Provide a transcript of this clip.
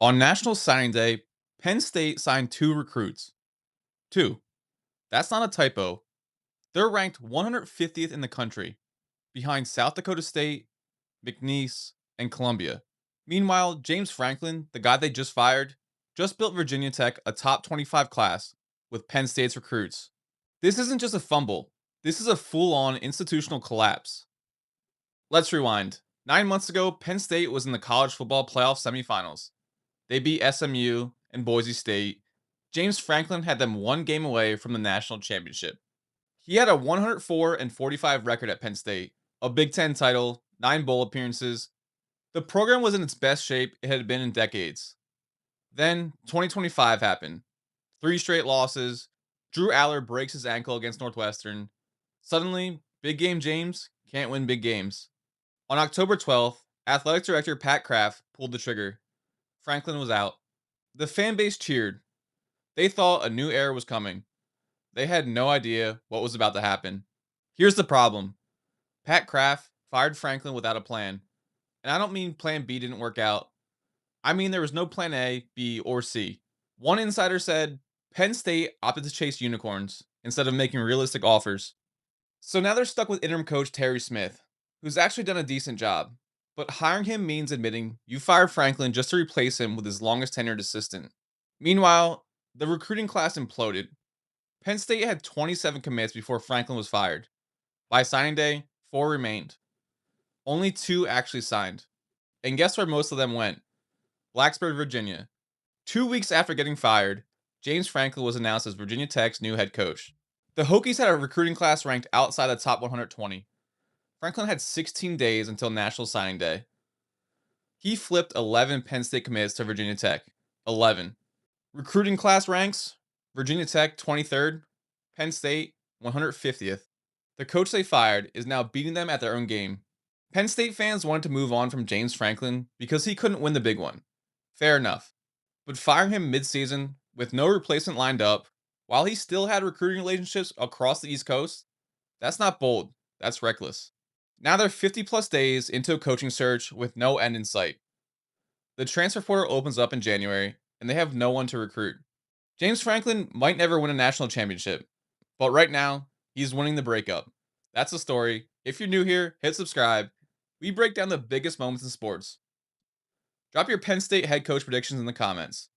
On National Signing Day, Penn State signed two recruits. Two. That's not a typo. They're ranked 150th in the country, behind South Dakota State, McNeese, and Columbia. Meanwhile, James Franklin, the guy they just fired, just built Virginia Tech a top 25 class with Penn State's recruits. This isn't just a fumble, this is a full on institutional collapse. Let's rewind. 9 months ago, Penn State was in the college football playoff semifinals. They beat SMU and Boise State. James Franklin had them one game away from the national championship. He had a 104-45 record at Penn State, a Big Ten title, 9 bowl appearances. The program was in its best shape it had been in decades. Then 2025 happened. 3 straight losses. Drew Aller breaks his ankle against Northwestern. Suddenly, big game James can't win big games. On October 12th, athletic director Pat Kraft pulled the trigger. Franklin was out. The fan base cheered. They thought a new era was coming. They had no idea what was about to happen. Here's the problem. Pat Kraft fired Franklin without a plan. And I don't mean plan B didn't work out. I mean there was no plan A, B, or C. One insider said Penn State opted to chase unicorns instead of making realistic offers. So now they're stuck with interim coach Terry Smith, who's actually done a decent job. But hiring him means admitting you fired Franklin just to replace him with his longest tenured assistant. Meanwhile, the recruiting class imploded. Penn State had 27 commits before Franklin was fired. By signing day, 4 remained. Only 2 actually signed. And guess where most of them went? Blacksburg, Virginia. 2 weeks after getting fired, James Franklin was announced as Virginia Tech's new head coach. The Hokies had a recruiting class ranked outside the top 120. Franklin had 16 days until National Signing Day. He flipped 11 Penn State commits to Virginia Tech. 11. Recruiting class ranks: Virginia Tech 23rd, Penn State 150th. The coach they fired is now beating them at their own game. Penn State fans wanted to move on from James Franklin because he couldn't win the big one. Fair enough. But firing him mid-season with no replacement lined up, while he still had recruiting relationships across the East Coast, that's not bold, that's reckless. Now they're 50 plus days into a coaching search with no end in sight. The transfer portal opens up in January, and they have no one to recruit. James Franklin might never win a national championship, but right now, he's winning the breakup. That's the story. If you're new here, hit subscribe. We break down the biggest moments in sports. Drop your Penn State head coach predictions in the comments.